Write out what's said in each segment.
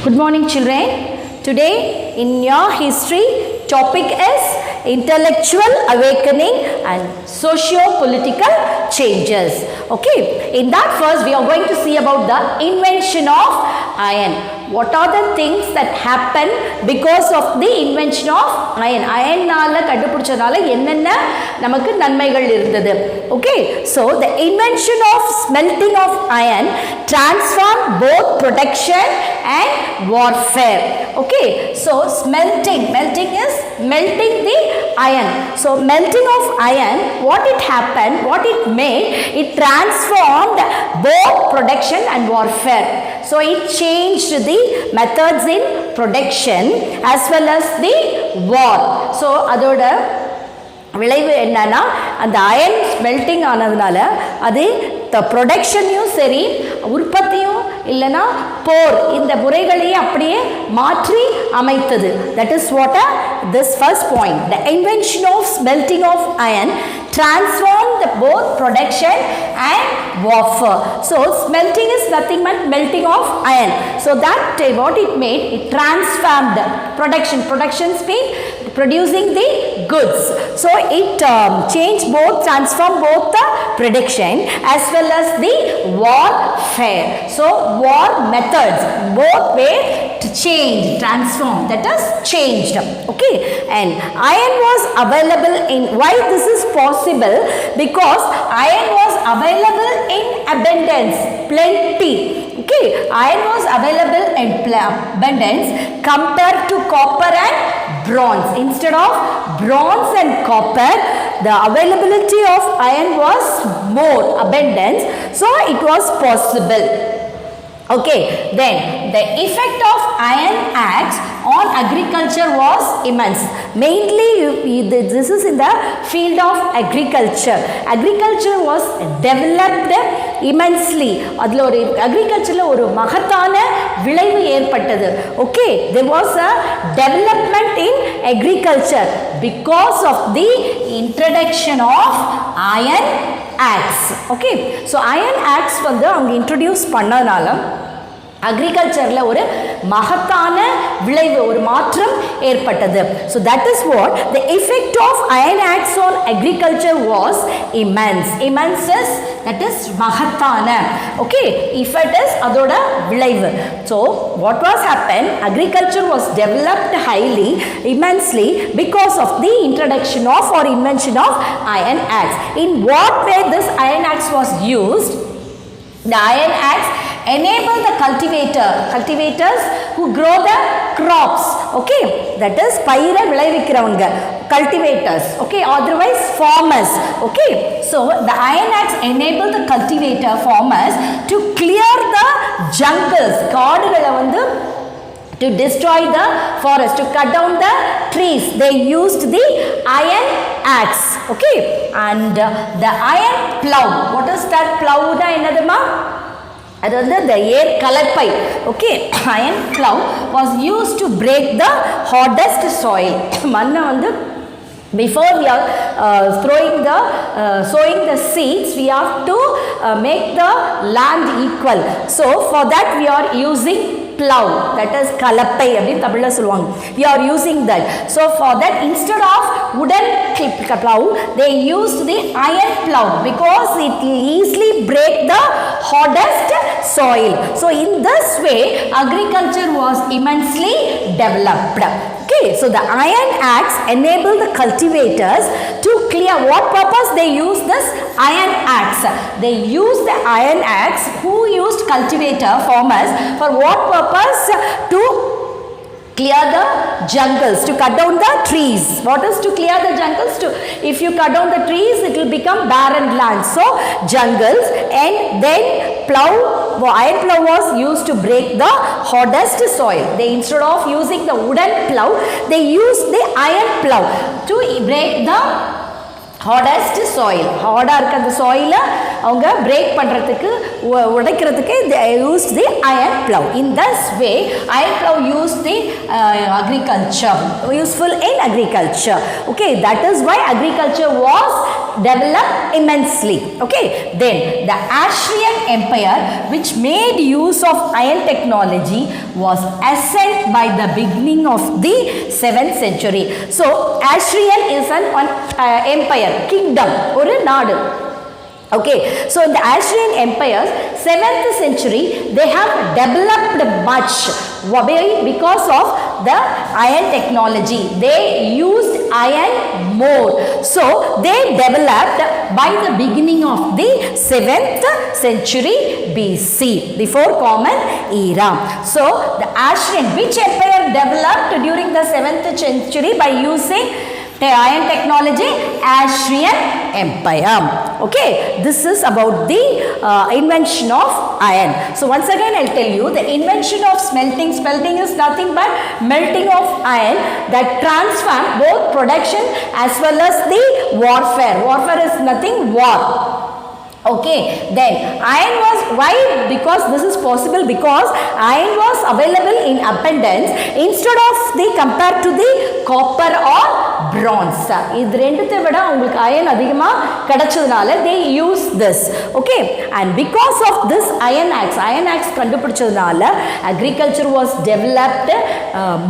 Good morning, children. Today in your history topic is intellectual awakening and socio-political changes. Okay, in that first we are going to see about the invention of iron. What are the things that happen because of the invention of iron? Iron நால கண்டுபிடிச்சதால என்னென்ன நமக்கு நன்மைகள் இருந்தது? Okay, so the invention of smelting of iron transformed both production and warfare. Okay, so melting is melting the iron. So melting of iron, what it happened, what it made, it transformed both production and warfare. So it changed the methods in production as well as the war. So அதோட விளைவு என்னன்னா அந்த iron smelting ஆனதுனால அது ப்ரொடக்ஷனையும் சரி உற்பத்தியும் இல்லைன்னா போர் இந்த முறைகளையே அப்படியே மாற்றி அமைத்தது. That is what this first point. The invention of smelting of iron transformed both production and warfare. So smelting is nothing but melting of iron. So that what it made, it transformed production. Production means producing the goods. So it changed both, transformed both the production as well as the warfare. So war methods both were changed, transformed, that is changed. Okay, and iron was available in, why this is possible? Because iron was available in abundance, plenty. Okay, iron was available in abundance compared to copper and bronze. Instead of bronze and copper, the availability of iron was more abundance, so it was possible. Okay, then the effect of iron axe on agriculture was immense. Mainly this is in the field of agriculture. Agriculture was developed immensely. அதில் ஒரு அக்ரிகல்ச்சரில் ஒரு மகத்தான விளைவு ஏற்பட்டது. Okay, there was a development in agriculture because of the introduction of iron axe. Okay, so iron axe வந்து அவங்க introduce பண்ணனால அக்ரிகல்ச்சரில் ஒரு மகத்தான விளைவு ஒரு மாற்றம் ஏற்பட்டது. So that is what the effect of iron axe on agriculture was immense. Immense is, that is மகத்தான. Okay, effect is அதோட விளைவு. So what was happened, agriculture was developed highly, immensely because of the introduction of or invention of iron axe. In what way this iron axe was used? The iron axe enable the cultivators who grow the crops. Okay, that is பயிரை விளைவிக்கிறவங்க cultivators. Okay, otherwise farmers. Okay, so the iron axe enable the farmers to clear the jungles, காடுகளை வந்து to destroy the forest, to cut down the trees. They used the iron axe. Okay, and the iron plow, what is that plow? என்னதுமா? அது வந்து the air கலப்பை. Okay, iron plow was used to break the hardest soil. மண்ணை வந்து before we are sowing the seeds, we have to make the land equal. So for that we are using plow, that is கலப்பை அப்படி தமிழ்ல சொல்லுவாங்க. We are using that. So for that, instead of wooden plow, they used the iron plow because it easily break the hardest soil. So in this way agriculture was immensely developed. Okay, so the iron axe enabled the cultivators to clear. What purpose they use this iron axe? They used the iron axe. Who used cultivator? Farmers. For what purpose? To clear the jungles, to cut down the trees. What is to clear the jungles? To, if you cut down the trees, it will become barren land. So jungles, and then plow, iron plow was used to break the hardest soil. They, instead of using the wooden plow, they used the iron plow to break the hardest soil. ஹார்டா இருக்க அந்த soil அவங்க break பண்றதுக்கு உடைக்கிறதுக்கு they used the iron plow. In this way iron plow used the agriculture, useful in agriculture. Okay, that is why agriculture was developed immensely. Okay, then the Assyrian Empire, which made use of iron technology, was ascent by the beginning of the 7th century. So Assyrian is an empire, kingdom, or a nadu. Okay, so in the Assyrian empires, 7th century, they have developed much because of the iron technology. They used iron more. So they developed by the beginning of the 7th century BC, before Common Era. So the Assyrian, which empire developed during the 7th century by using the iron technology? Assyrian Empire. Okay, this is about the invention of iron. So once again I'll tell you, the invention of smelting. Smelting is nothing but melting of iron that transform both production as well as the warfare. Warfare is nothing, war. Okay, then iron was, why? Because this is possible because iron was available in abundance instead of the compared to the copper or bronze. இது ரெண்டுத்தை விட உங்களுக்கு iron அதிகமா கிடைச்சதுனால they use this. Okay, and because of this iron axe கண்டுபிடிச்சதுனால agriculture was developed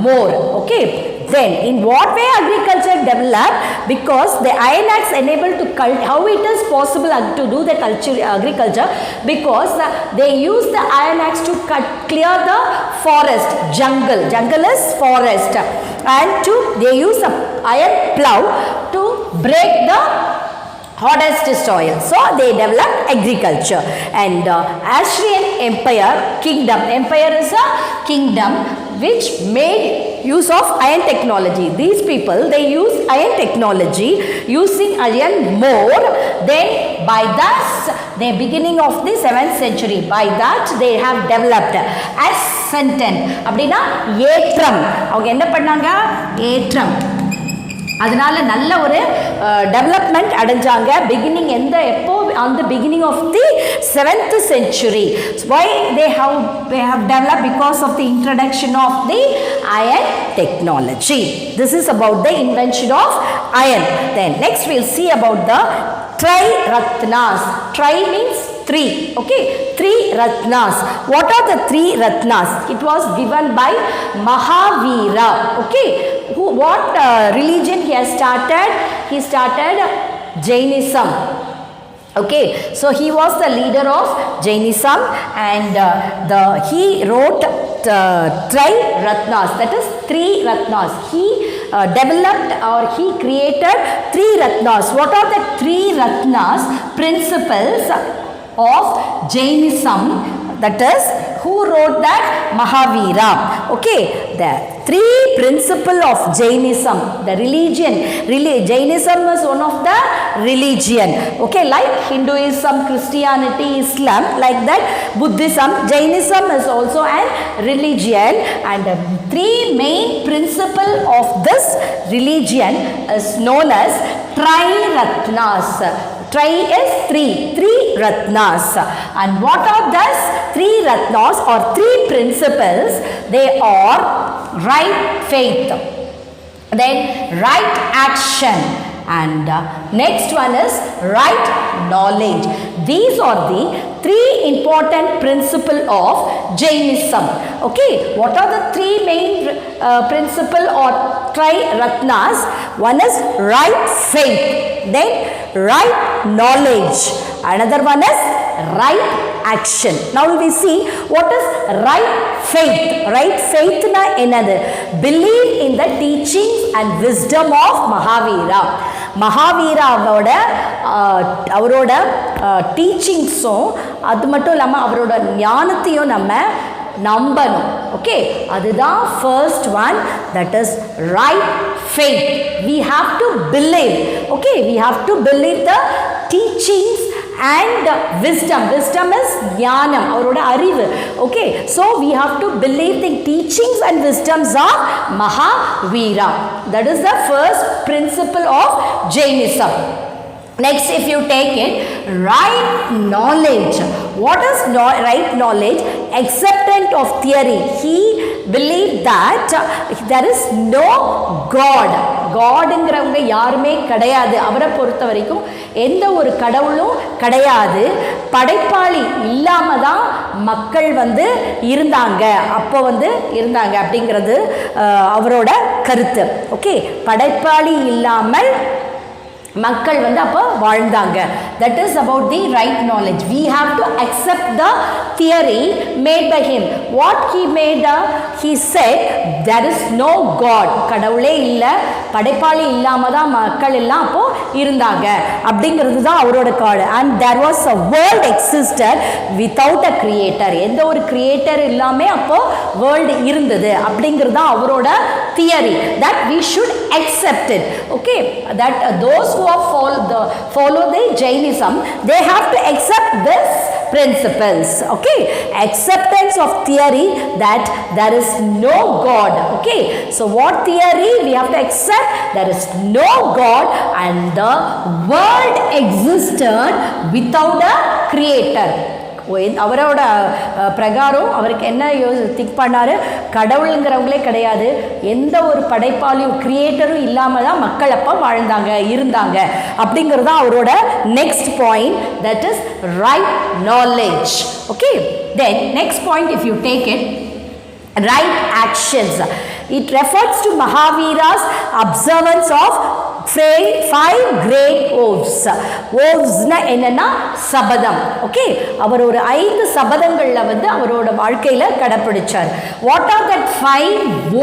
more. Okay, then in what way agriculture developed? Because the iron axe enabled to how it is possible to do the agriculture? Because they use the iron axe to clear the forest, jungle is forest, and they use the iron plow to break the hardest soil. So they developed agriculture. And Assyrian Empire, kingdom. Empire is a kingdom which made use of iron technology. These people, they use iron technology, using iron more. Then by that, the beginning of the 7th century, by that they have developed ascendant. அப்படினா ஏற்றம். அவங்க என்ன பண்ணாங்க? ஏற்றம். அதனால நல்ல ஒரு development அடைஞ்சாங்க. Beginning எப்போ on the beginning of the 7th century. Why they have developed? Because of the introduction of the iron technology. This is about the invention of iron. Then next we'll see about the Tri-Ratnas. Tri means three. Okay, 3 Ratnas. What are the 3 Ratnas? It was given by Mahavira. Okay, what religion he has started? He started Jainism. Okay, so he was the leader of Jainism, and he wrote Tri-Ratnas, that is 3 Ratnas. He developed or he created 3 Ratnas. What are the 3 Ratnas? Principles of Jainism. That is, who wrote that? Mahavira. Okay, the 3 principle of Jainism, the religion. Jainism is one of the religion. Okay, like Hinduism, Christianity, Islam, like that. Buddhism, Jainism is also an religion, and the 3 main principle of this religion is known as Tri-Ratnas. Tri is 3 Ratnas. And what are those 3 Ratnas or 3 principles? They are right faith, then right action, and next one is right knowledge. These are the 3 important principles of Jainism. Okay, what are the 3 main principle or Tri-Ratnas? One is right faith, then right knowledge, another one is right action. Now we see what is right faith. Right faith na enadhu? Believe in the teachings and wisdom of Mahavira. Mahavira அவரோட டீச்சிங்ஸும் அது மட்டும் இல்லாமல் அவரோட ஞானத்தையும் நம்ம நம்பணும். Okay, அதுதான் first one, that is right faith. we have to believe. Okay, we have to believe the teachings and wisdom. Wisdom is jnanam, avaroda arivu. Okay, so we have to believe the teachings and wisdoms of Mahavira. That is the first principle of Jainism. Next, if you take it, right knowledge. What is right knowledge? Acceptance of theory. He believe that there is no God. காடுங்கிறவங்க யாருமே கிடையாது. அவரை பொறுத்த வரைக்கும் எந்த ஒரு கடவுளும் கிடையாது. படைப்பாளி இல்லாம தான் மக்கள் வந்து இருந்தாங்க, அப்போ வந்து இருந்தாங்க அப்படிங்கிறது அவரோட கருத்து. ஓகே, படைப்பாளி இல்லாமல் மக்கள் வந்து அப்போ வாழ்ந்தாங்க. That is about the right knowledge. We have to accept the theory made by him. What he made, he said there is no God. கடவுளே இல்லை, படைப்பாளி இல்லாம தான் மக்கள் எல்லாம் அப்போ இருந்தாங்க அப்படிங்கிறது தான் அவரோட காடு. And there was a world existed without a creator. எந்த ஒரு கிரியேட்டர் இல்லாமல் அப்போ வேர்ல்டு இருந்தது அப்படிங்கிறது தான் அவரோட theory. That we should accept it. Okay, that those who follow the Jainism, they have to accept this principles. Okay, acceptance of theory that there is no God. Okay, so what theory we have to accept? There is no God and the world existed without a creator. அவரோட பிரகாரம் அவருக்கு என்ன think பண்ணார், கடவுளுங்கிறவங்களே கிடையாது, எந்த ஒரு படைப்பாளியும் கிரியேட்டரும் இல்லாமல் தான் மக்கள் அப்போ வாழ்ந்தாங்க இருந்தாங்க அப்படிங்கிறது தான் அவரோட next point. That is right knowledge. Okay, then next point if you take it, right actions. It refers to Mahavira's observance of 5 great oaths. Oathsனா என்னன்னா சபதம். ஓகே, அவர் ஒரு 5 சபதங்கள்ல வந்து அவரோட வாழ்க்கையில கடைபிடிச்சார். What are that 5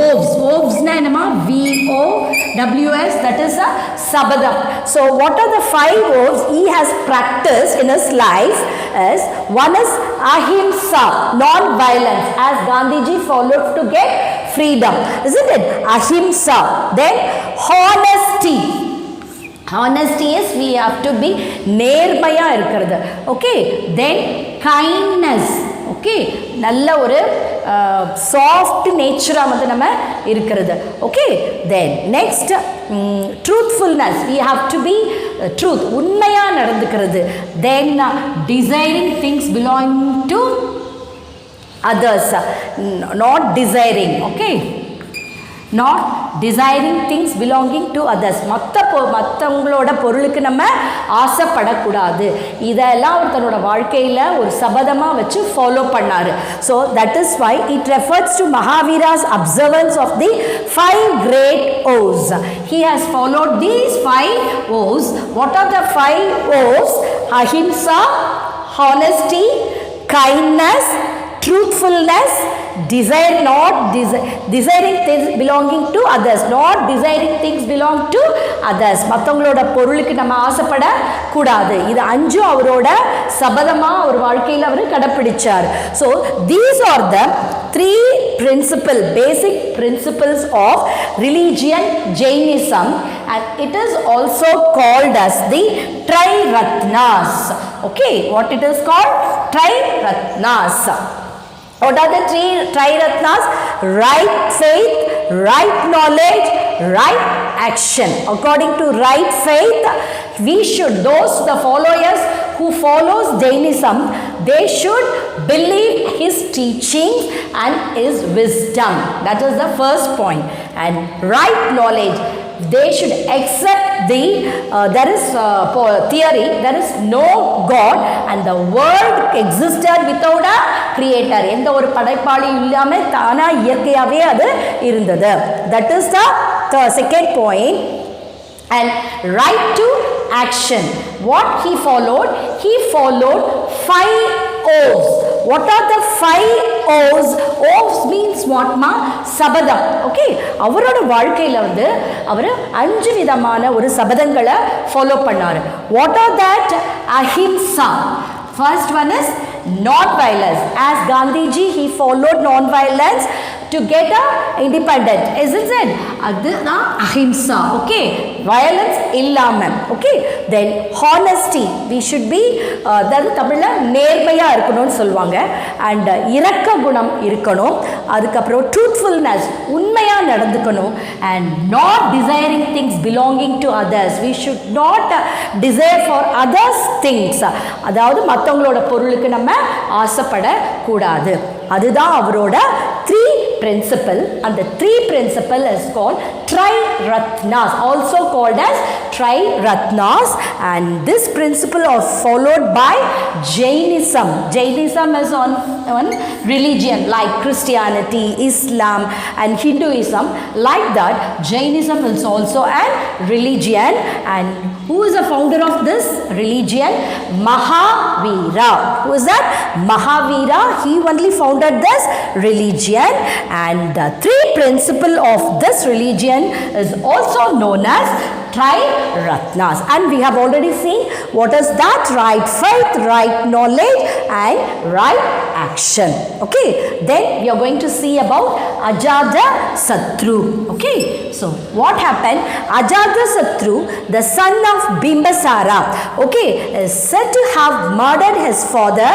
oaths? Oathsனா என்னமா VOWS, that is a sabadam. So what are the 5 oaths he has practiced in his life? Is one is ahimsa, non-violence, as Gandhiji followed to get freedom, isn't it? Ahimsa. Then honesty. Honesty is we have to be நேர்மையா இருக்கிறது. Okay, then kindness. Okay, நல்ல ஒரு soft நேச்சராக வந்து நம்ம இருக்கிறது. Okay, then next truthfulness. we have to be truth, உண்மையாக நடந்துக்கிறது. தென் desiring things belonging to others, not desiring. Okay, not desiring things belonging to others. மற்றவங்களோட பொருளுக்கு நம்ம ஆசைப்படக்கூடாது. இதெல்லாம் அவர் தன்னோட வாழ்க்கையில் ஒரு சபதமாக வச்சு ஃபாலோ பண்ணார். So that is why it refers to Mahavira's observance of the 5 great oaths. He has followed these 5 oaths. What are the 5 oaths? Ahimsa, honesty, kindness, truthfulness, desiring things belonging to others, not desiring things belong to others. மற்றவங்களோட பொருளுக்கு நம்ம ஆசைப்படக்கூடாது. இது 5 அவரோட சபதமாக அவர் வாழ்க்கையில் அவர் கடைப்பிடிச்சார். So these are the 3 basic principles of religion Jainism, and it is also called as the Triratnas. Okay, what it is called? Triratnas. What are the 3 Triratnas? Right faith, right knowledge, right action. According to right faith, we should, the followers who follows Jainism, they should believe his teachings and his wisdom. That is the first point. And right knowledge, they should accept there is theory, there is no God and the world existed without a creator. எந்த ஒரு படைப்பாளி இல்லாமல் தானா இயற்கையாகவே அது இருந்தது. That is the second point. And right to action. What he followed? He followed 5 oaths. What are the 5 oaths? Oaths means what ma? Sabatham. Okay, அவரோட வாழ்க்கையில் வந்து அவர் 5 விதமான ஒரு சபதங்களை ஃபாலோ பண்ணார். What are that? Ahimsa. First one is non-violence. As Gandhiji, he followed non-violence to get a independent, isn't it? அதுதான் ahimsa. Okay, violence இல்லாமல். Okay, then honesty. We should be அதாவது தமிழில் நேர்மையாக இருக்கணும்னு சொல்லுவாங்க. அண்ட் இரக்க குணம் இருக்கணும். அதுக்கப்புறம் truthfulness, உண்மையாக நடந்துக்கணும். and not desiring things belonging to others. We should not desire for others things. அதாவது மற்றவங்களோட பொருளுக்கு நம்ம ஆசைப்படக்கூடாது. அதுதான் அவரோட three principle, and the three principle is called Tri-Ratnas, also called as Tri-Ratnas, and this principle are followed by Jainism. Jainism is on religion like Christianity, Islam and Hinduism. Like that, Jainism is also a religion, and who is the founder of this religion? Mahavira. Who is that? Mahavira. He only founded this religion, and the three principle of this religion is also known as Tri-Ratnas, and we have already seen what is that: right faith, right knowledge and right action. Okay, then we are going to see about Ajatasattu. Okay, so what happened? Ajatasattu, the son of Bimbisara, okay, is said to have murdered his father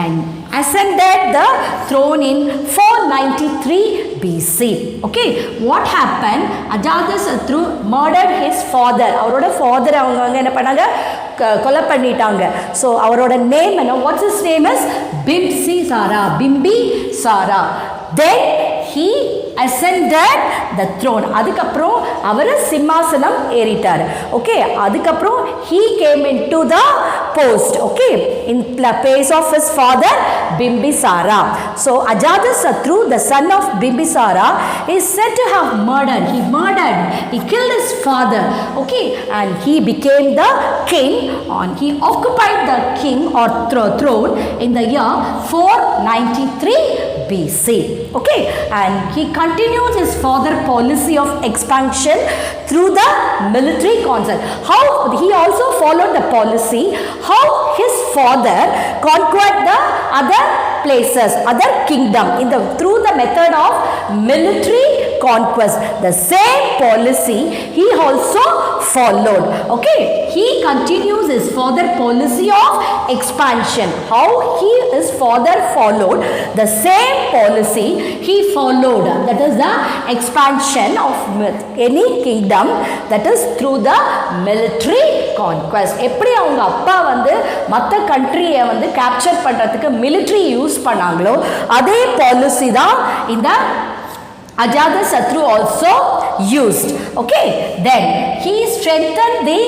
and ascended the throne in 493 BC. Okay, what happened? Ajatasattu murdered his father. அவரோட father அவங்க என்ன பண்ணாங்க? கொலை பண்ணிட்டாங்க. So அவரோட name என்ன? What's his name is? Bimbisara. Then he ascended the throne. அதுக்கப்புறம் அவர் சிம்மாசனம் ஏறிட்டார். Okay, அதுக்கப்புறம் he came into the post. Okay, in place of his father Bimbisara. So Ajatasattu, the son of Bimbisara, is said to have murdered. He killed his father. Okay, and he became the king, and he occupied the king or throne in the year 493 BC. Okay, and he continued his further policy of expansion through the military concept. How he also followed the policy, how his father conquered the other places, other kingdom through the method of military conquest. The same policy he also followed. Okay, he continues his further policy of expansion. How his father followed the same policy he followed, that is the expansion of any kingdom, that is through the military conquest. எப்படி அவங்க அப்பா வந்து மற்ற கண்ட்ரியை வந்து capture பண்றதுக்கு military use பண்ணாங்களோ அதே policy தான் இந்த Ajatasattu also used. Okay, then he strengthened the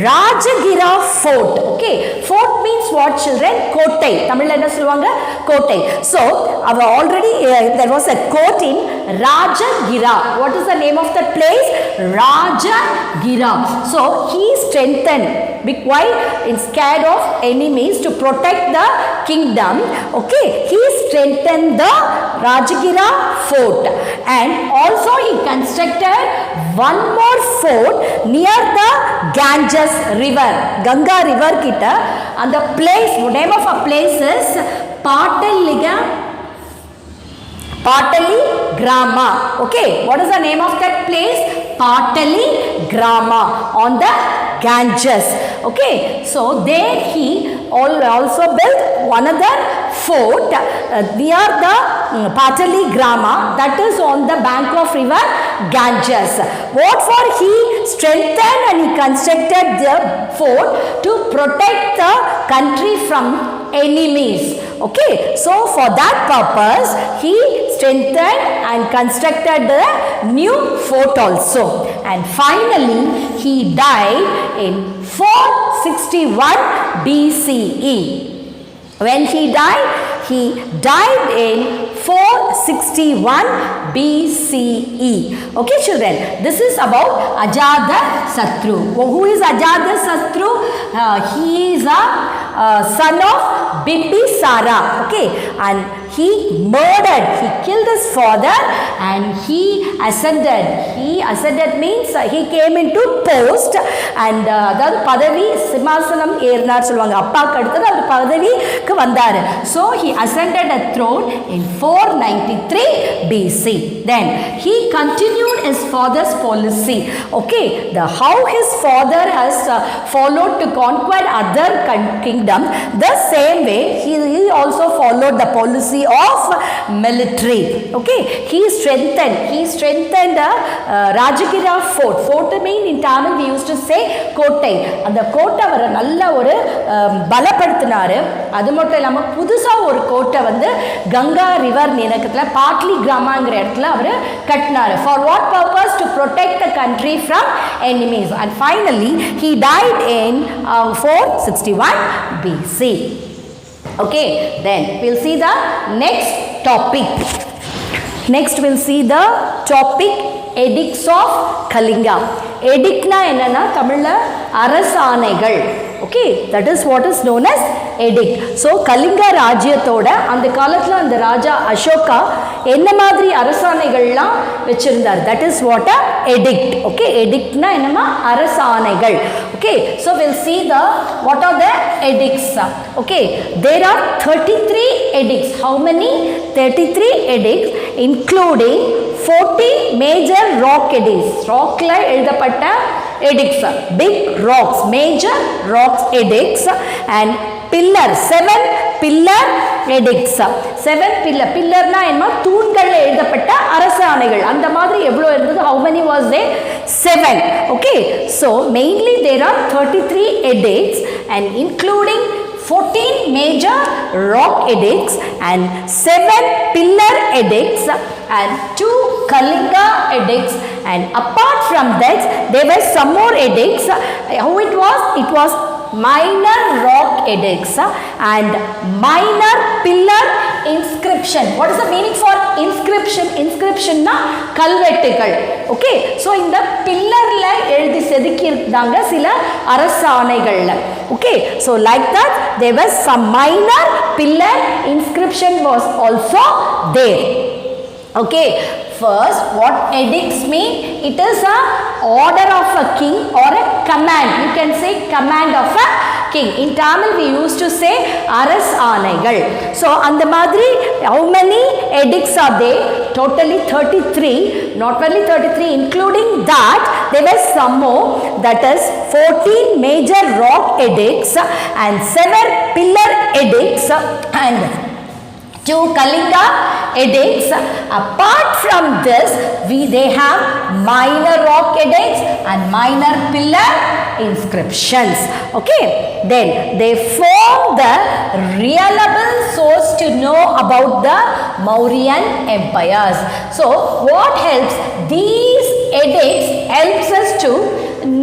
Rajagira fort. Okay, fort means what, children? Kotai. Tamil la enna solvanga? Kotai. So already there was a court in Rajagira. What is the name of that place? Rajagira. So he strengthened. Why? In scared of enemies, to protect the kingdom. Okay, he strengthened the Rajagira fort, and also he constructed one more fort near the Ganges river, Ganga river kitta, and the place, name of a place is Pataligrama. Okay, what is the name of that place? Pataligrama on the Ganges. Okay, so there he also built another fort near the Pataligrama, that is on the bank of river Ganges. What for? He strengthened and he constructed the fort to protect the country from enemies. Okay, so for that purpose he strengthened and constructed the new fort also, and finally he died in 461 BCE. When he died in 461 BCE. Okay, children, this is about Ajatasattu. Who is Ajatasattu? He is a son of Bimbisara. Okay, and he killed his father and he ascended. He ascended means he came into post, and அதாவது பதவி சிம்மாசனம் ஏறினார் சொல்லுவாங்க, அப்பாக்கு அடுத்தது அவர் பதவிக்கு வந்தார். So he ascended a throne in 493 BC. Then he continued his father's policy. Okay, how his father has followed to conquer other kingdom, the same way he also followed the policy of military. Okay, he strengthened Rajagiri fort. Fort mean in Tamil we used to say கோட்டை. அந்த கோட்டை அவரை நல்ல ஒரு பலப்படுத்தினாரு. அது மட்டும் இல்லாமல் புதுசாக ஒரு கோட்டை வந்து கங்கா ரிவர் நிலக்கத்தில் பாட்லி கிராமங்கிற இடத்துல அவர் கட்டினார். For what purpose? To protect the country from enemies. And finally he died in 461 BC. Okay, then we'll see the next topic. Next we'll see the topic edicts of Kalinga. Edict na enna Tamil அரசாணைகள். Okay, that is what is known as edict. So Kalinga ராஜ்யத்தோட அந்த காலத்துல அந்த ராஜா அசோகா என்ன மாதிரி அரசாணைகள்லாம் வச்சிருந்தார், that is what a edict. Okay, edict na என்னமா அரசாணைகள். Okay, so we'll see the what are the edicts. Okay, there are 33 edicts. How many? 33 edicts including 40 major rock edicts. Rockல எழுதப்பட்ட edicts, big rocks, major rocks edicts, and pillar, 7 pillar edicts. 7 pillar na enna தூண்கள்ல எழுதப்பட்ட அரசாணைகள். அந்த மாதிரி எவ்வளவு இருந்தது? How many was there? 7. Okay, so mainly there are 33 edicts and including 14 major rock edicts and 7 pillar edicts and 2 Kalinga edicts, and apart from that there were some more edicts. How it was? It was minor rock edicts and minor pillar inscription. What is the meaning for inscription? Inscription na kalvettugal. Okay, so in the pillar la எழுதி செதுக்கி இருந்தாங்க சில அரசாணைகள்ல. Okay, so like that there was some minor pillar inscription was also there. Okay, first what edicts mean? It is a order of a king or a command. You can say command of a king. In Tamil we used to say அரசாணைகள். So அந்த மாதிரி how many edicts are there? Totally 33. Not only 33, including that there were some more, that is 14 major rock edicts and 7 pillar edicts and 2 Kalinga edicts. Apart from this they have minor rock edicts and minor pillar inscriptions. Okay, then they form the reliable source to know about the Mauryan empires. So what helps? These edicts helps us to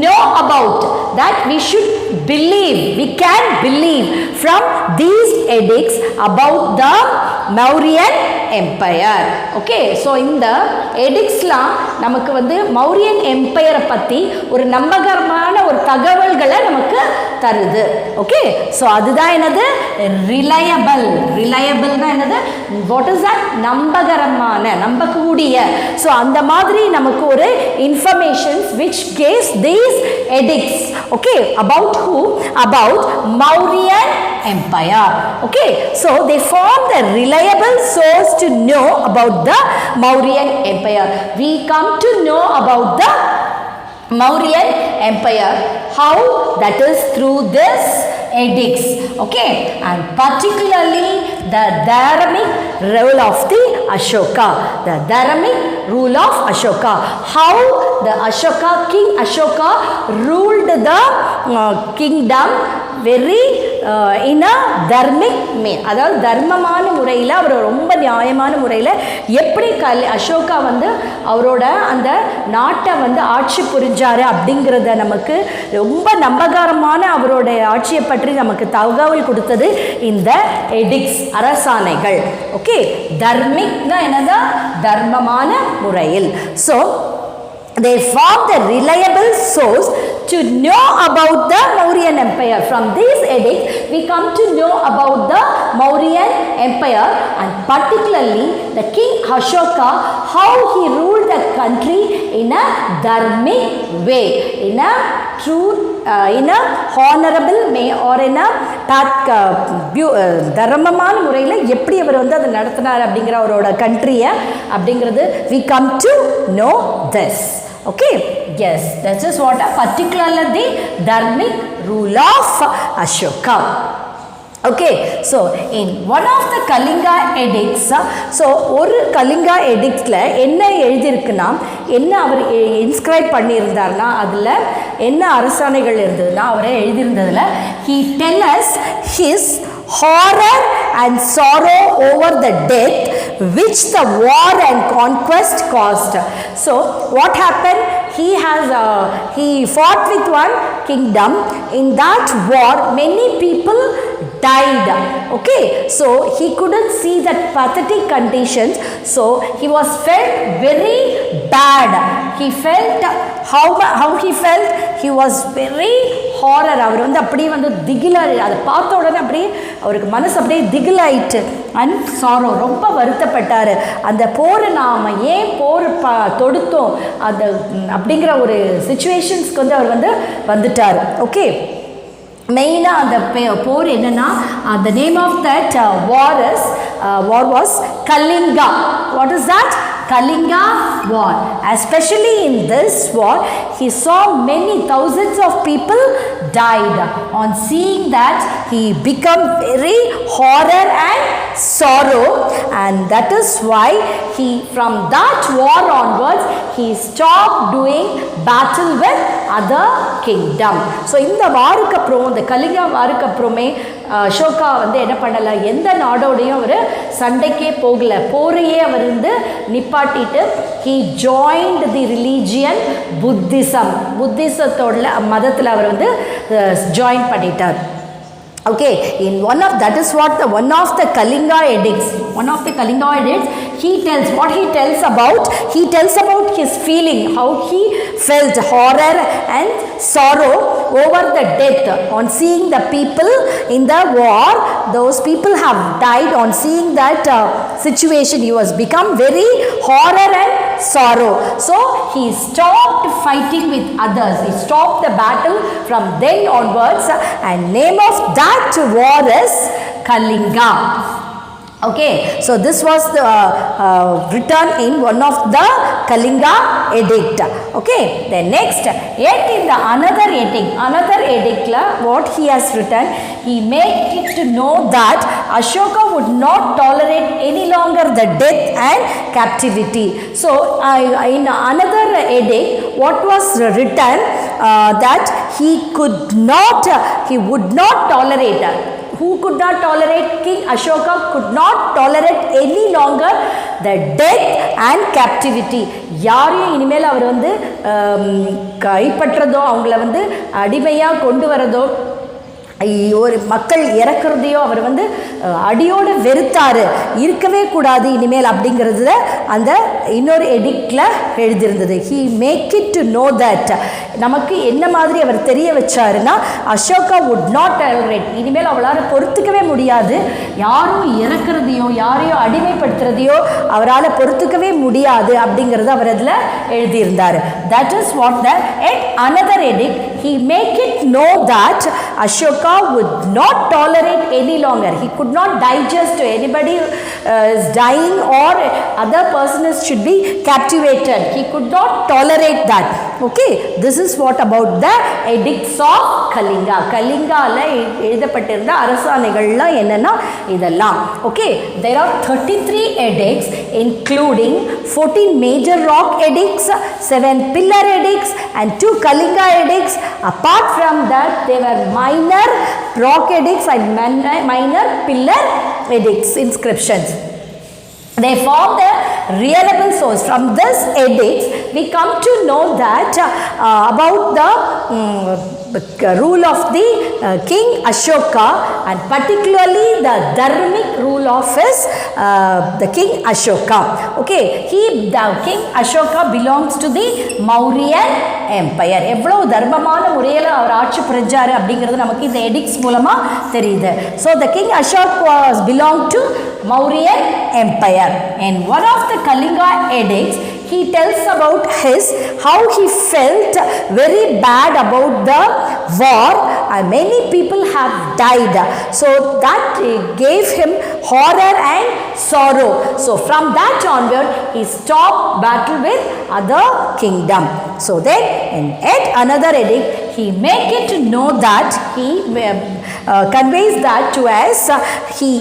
know about that we should believe, we can believe from these edicts about the Mauryan empire. Okay, so இந்த edictsலாம் நமக்கு வந்து Mauryan empire பத்தி ஒரு நம்பகரமான ஒரு தகவல்களை நமக்கு தருது. Okay, so அதுதான் என்னது? reliable. reliable னா என்னது? what is that? நம்பகரமான, நம்பக்கூடிய. so அந்த மாதிரி நமக்கு ஒரு informations which gives these edicts. Okay, about who? About Mauryan empire. Okay, so they form the reliable source to know about the Mauryan empire. We come to know about the Mauryan empire. How? That is through this edicts. Okay, and particularly the Dharmic rule of the Ashoka. The Dharmic rule of Ashoka. How the Ashoka, King Ashoka ruled the kingdom very in a dharmic way. அதாவது தர்மமான முறையில் அவர் ரொம்ப நியாயமான முறையில் எப்படி அசோகா வந்து அவரோட அந்த நாட்டை வந்து ஆட்சி புரிஞ்சாரு அப்படிங்கிறத நமக்கு ரொம்ப நம்பகரமான அவரோட ஆட்சியை பற்றி நமக்கு தகவல் கொடுத்தது இந்த எடிக்ட்ஸ், அரசாணைகள். ஓகே, தர்மிக்னா என்னது? தர்மமான முறையில். So they form the reliable source to know about the Mauryan empire. From these edicts we come to know about the Mauryan empire, and particularly the king Ashoka, how he ruled the country in a dharmic way, in a true in a honorable way, or in a தர்மமான முறையில் எப்படி அவர் வந்து அதை நடத்தினார் அப்படிங்கிற அவரோட கண்ட்ரியை அப்படிங்கிறது we come to know this. Okay, yes, that is what particularly the dharmic rule of Ashoka. Okay, so in one of the Kalinga edicts, so ஒரு Kalinga edictல என்ன எழுதியிருக்குன்னா, என்ன அவர் இன்ஸ்கிரைப் பண்ணியிருந்தார்னா, அதில் என்ன அரசாணைகள் இருந்ததுன்னா, அவரை எழுதியிருந்ததில் he tell us his horror and sorrow over the death which the war and conquest caused. So what happened? He fought with one kingdom. In that war many people died. Okay, so he couldn't see that pathetic conditions, so he was felt very bad. He felt how he felt? He was very horror. அவர் வந்து அப்படியே வந்து திகிலா, அதை பார்த்த உடனே அப்படியே அவருக்கு மனசு அப்படியே திகிலாயிட்டு அண்ட் சாரோ, ரொம்ப வருத்தப்பட்டார். அந்த போரை நாம் ஏன் போர் தொடுத்தோம் அந்த அப்படிங்கிற ஒரு சுச்சுவேஷன்ஸ்க்கு வந்து அவர் வந்துட்டார். ஓகே, மெயினாக அந்த போர் என்னன்னா, the name of that war was Kalinga. What is that? Kalinga war. Especially in this war, he saw many thousands of people died. On seeing that, he became very horror and sorrow, and that is why from that war onwards, he stopped doing battle with other kingdom. So இந்த வாருக்கு அப்புறம், இந்த கலிங்கா வாருக்கு அப்புறமே அசோகா வந்து என்ன பண்ணலை, எந்த நாடோடையும் அவர் சண்டைக்கே போகலை, போரையே அவர் வந்து நிப்பாட்டிட்டு he joined the religion புத்திசத்தோட மதத்தில் அவர் வந்து ஜாயின் பண்ணிட்டார். Okay, in one of the Kalinga edicts, he tells about his feeling, how he felt horror and sorrow over the death on seeing the people in the war. Those people have died. On seeing that situation, he was become very horror and sorrow. So he stopped fighting with others. He stopped the battle from then onwards, and name of that war is Kalinga. Okay, so this was the written in one of the Kalinga edict. Okay, then next, yet in the another edict la, what he has written, he made it to know that Ashoka would not tolerate any longer the death and captivity. So in another edict, what was written, that he would not tolerate. Who could not tolerate? King Ashoka could not tolerate any longer the death and captivity. யாரையும் இனிமேல் அவர் வந்து கைப்பற்றதோ, அவங்கள வந்து அடிமையாக கொண்டு வரதோ, ஒரு மக்கள் இறக்குறதையோ அவர் வந்து அடியோடு வெறுத்தார், இருக்கவே கூடாது இனிமேல் அப்படிங்கிறதுல அந்த இன்னொரு எடிக்டில் எழுதியிருந்தது. He make it to know that, நமக்கு என்ன மாதிரி அவர் தெரிய வச்சாருன்னா, அசோகா வுட் நாட் டாலரேட், இனிமேல் அவளால் பொறுத்துக்கவே முடியாது, யாரும் இறக்குறதையோ யாரையோ அடிமைப்படுத்துறதையோ அவரால் பொறுத்துக்கவே முடியாது அப்படிங்கிறத அவர் அதில் எழுதியிருந்தார். That is what the ed another edict, he make it know that Ashoka would not tolerate any longer. He could not digest anybody is dying or other person should be captivated. He could not tolerate that. Okay, this is what about the edicts of Kalinga. Kalingaல எழுதப்பட்டிருந்த அரசாணைகள்லாம் என்னன்னா இதெல்லாம். Okay, there are 33 edicts including 14 major rock edicts, 7 pillar edicts and 2 Kalinga edicts. Apart from that, there were minor rock edicts and minor pillar edicts inscriptions. They form the reliable source. From this edicts, we come to know that about the rule of the King Ashoka, and particularly the dharmic rule of the King Ashoka. Okay, the King Ashoka belongs to the Mauryan Empire. எவ்வளவு தர்மமான முறையில் அவர் ஆட்சி புரிஞ்சாரு அப்படிங்கிறது நமக்கு இந்த edicts மூலமா தெரியுது. So the King Ashoka belonged to Mauryan Empire. And one of the Kalinga edicts, he tells about how he felt very bad about the war, and many people have died. So that gave him horror and sorrow. So from that onward, he stopped battle with other kingdom. So then in yet another edict, he make it to know that he conveys that to us. He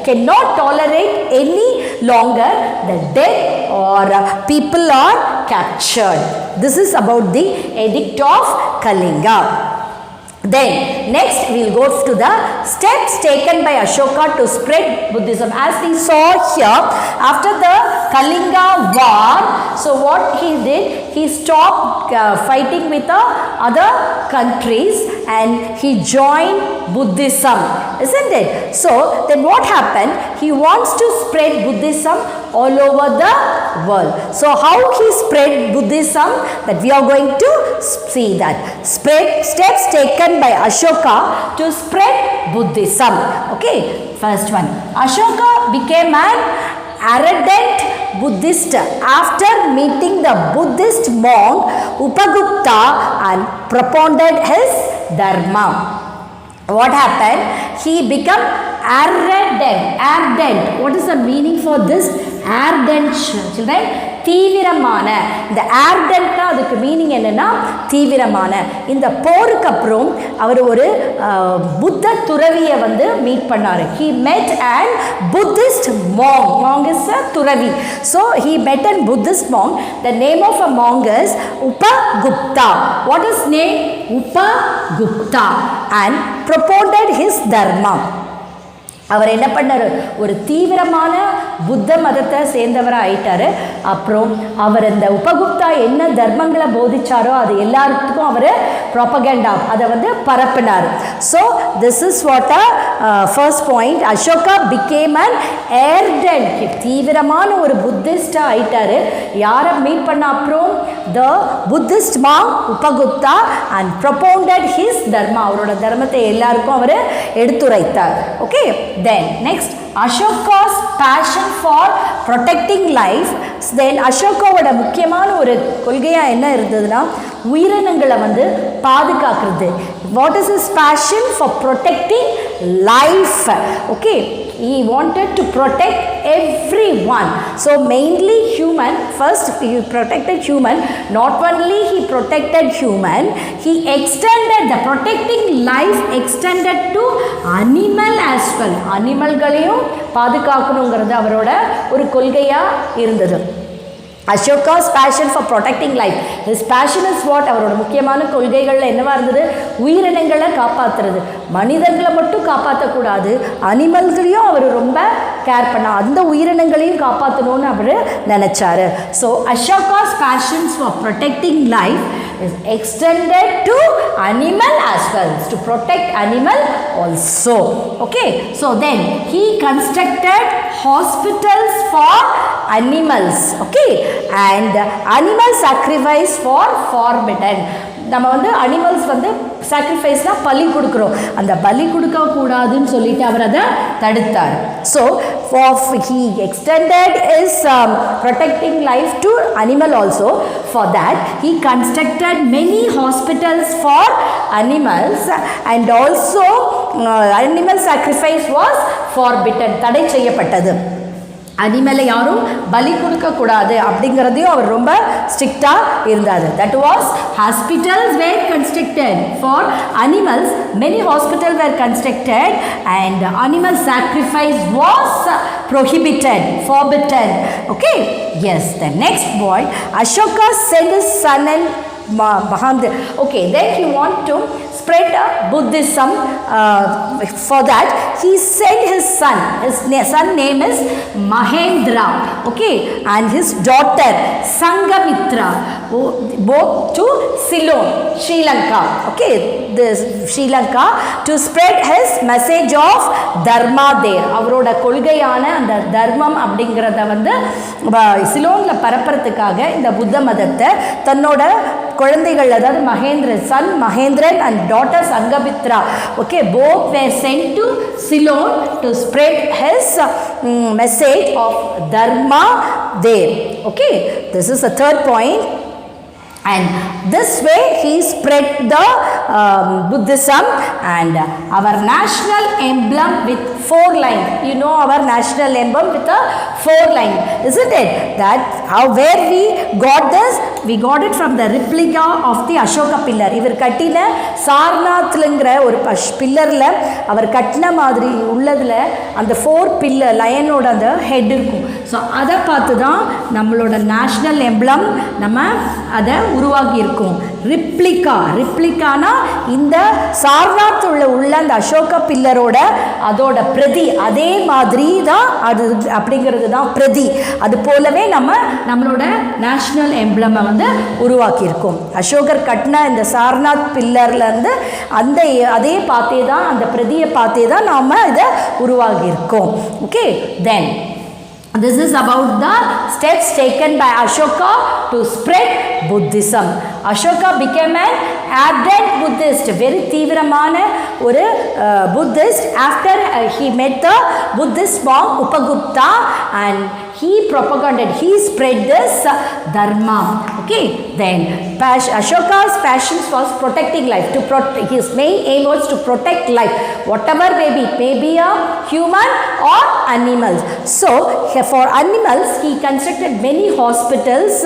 cannot tolerate any longer the death or people are captured. This is about the Edict of Kalinga. Then next we will go to the steps taken by Ashoka to spread Buddhism. As we saw here, after the Kalinga war, so what he did, he stopped fighting with the other countries and he joined Buddhism, isn't it? So then what happened? He wants to spread Buddhism all over the world. So how he spread Buddhism, that we are going to see that. Steps taken by Ashoka to spread Buddhism. Okay, first one. Ashoka became an ardent Buddhist after meeting the Buddhist monk Upagupta and propounded his dharma. What happened? He became ardent. What is the meaning for this? Ardent, children. தீவிரமான, இந்த ஆர்டன்ட்னா அதுக்கு meaning என்னன்னா தீவிரமான. இந்த போருக்கு அப்புறம் அவர் ஒரு புத்த துறவியை வந்து மீட் பண்ணாரு. He met an Buddhist monk. Monk is a துறவி. So he met a Buddhist monk. The name of a monk is Upagupta. What is name? Upagupta. And propounded his dharma. அவர் என்ன பண்ணார்? ஒரு தீவிரமான புத்த மதத்தை சேர்ந்தவராக ஆயிட்டார். அப்புறம் அவர் இந்த உபகுப்தா என்ன தர்மங்களை போதிச்சாரோ அது எல்லாருக்கும் அவர் ப்ராபகண்டா அதை வந்து பரப்பினார். So this is what first point. Ashoka became an ardent, தீவிரமான ஒரு புத்திஸ்டாக ஆயிட்டார். யாரை மீட் பண்ண அப்புறம்? The Buddhist monk Upagupta and propounded his dharma, அவரோட தர்மத்தை எல்லாருக்கும் அவர் எடுத்துரைத்தார். Okay, then next Ashoka's passion for protecting life. Then அசோகாவோட முக்கியமான ஒரு கொள்கையா என்ன இருந்ததுன்னா உயிரினங்களை வந்து பாதுகாக்கிறது. What is his passion? For protecting life. Okay, he wanted to protect everyone. So mainly human. First he protected human. Not only he protected human, he extended the protecting life extended to animal as well. அனிமல்களையும் பாதுகாக்கணுங்கிறது அவரோட ஒரு கொள்கையா இருந்தது. Ashoka's passion for protecting life. His passion is what? அவரோட முக்கியமான கொள்கைகள் என்னவா இருந்தது? உயிரினங்களை காப்பாற்றுறது. மனிதர்களை மட்டும் காப்பாற்றக்கூடாது, அனிமல்களையும் அவர் ரொம்ப கேர் பண்ண, அந்த உயிரினங்களையும் காப்பாற்றணும்னு அவர் நினைச்சாரு. So Ashoka's passions for protecting life is extended to animal as well, to protect animal also. Okay, so then he constructed hospitals for animals. Okay, and animal sacrifice for forbidden. நம்ம வந்து animals வந்து சாக்ரிஃபைஸ்னா பலி கொடுக்குறோம், அந்த பலி கொடுக்கக்கூடாதுன்னு சொல்லிட்டு அவர் அதை தடுத்தார். So he extended his protecting life to animal also. For that he constructed many hospitals for animals and also animal sacrifice was forbidden, தடை செய்யப்பட்டது. அனிமலை யாரும் பலி கொடுக்கக்கூடாது அப்படிங்கிறதையும் அவர் ரொம்ப ஸ்ட்ரிக்டாக இருந்தார். That was hospitals were constructed for animals. Many hospital were constructed and animal sacrifice was prohibited, forbidden. Okay, yes. The next point, Ashoka sent his son and Mahandra. Okay, then he want to spread Buddhism. For that he sent his son. His son name is Mahendra. Okay, and his daughter Sangamitra, both to Ceylon, Sri Lanka. Okay, this Sri Lanka, to spread his message of dharma there. அவரோட கொள்கையான அந்த தர்மம் அப்படிங்கிறத வந்து சிலோன்ல பரப்புறதுக்காக இந்த புத்த மதத்தை தன்னோட குழந்தைகள், அதாவது son Mahendran and daughter Sanghamitra, okay, both were sent to Ceylon to spread his message of dharma there. Okay, this is the third point. And this way he spread the Buddhism, and our national emblem with 4 lines. You know our national emblem with a 4 line, isn't it? That where we got this? We got it from the replica of the Ashoka pillar. இவர் கட்டின சாரநாத்லங்கிற ஒரு பில்லரில் அவர் கட்டின மாதிரி உள்ளதில் அந்த 4 pillar லயனோட அந்த head இருக்கும். So அதை பார்த்து தான் நம்மளோட நேஷ்னல் எம்ப்ளம் நம்ம அதை உருவாக்கி இருக்கோம். ரிப்ளிகானா இந்த சாரநாத் உள்ள அந்த அசோகா பில்லரோட அதோட பிரதி அதே மாதிரி தான் அது அப்படிங்கிறது தான் பிரதி. அது போலவே நம்மளோட நேஷ்னல் எம்ப்ளமை வந்து உருவாக்கியிருக்கோம். அசோகர் கட்டின இந்த சாரநாத் பில்லர்லேருந்து அதே பார்த்தே தான் அந்த பிரதியை பார்த்தே தான் நாம் இதை உருவாகியிருக்கோம். Okay, then this is about the steps taken by Ashoka to spread Buddhism. Ashoka became an ardent Buddhist, very தீவிரமான ஒரு Buddhist after he met the Buddhist monk Upagupta, and he propagated, he spread this dharma. Okay, then Ashoka's passion was protecting life. His main aim was to protect life, whatever may be a human or animals. So for animals he constructed many hospitals,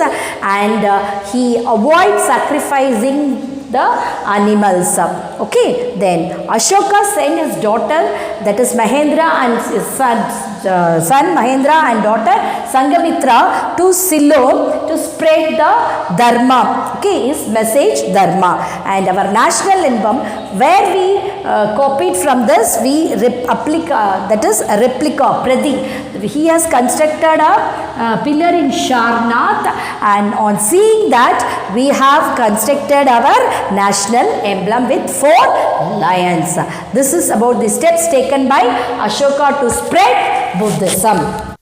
and he avoided sacrificing the animals. Okay, then Ashoka sent his daughter, that is Mahendra, and his son Mahendra and daughter Sangamitra to Ceylon to spread the dharma. Okay, his message dharma. And our national emblem, where we copied from this, we that is a replica Pradi. He has constructed a pillar in Sarnath, and on seeing that we have constructed our national emblem with 4 lions. This is about the steps taken by Ashoka to spread Buddhism.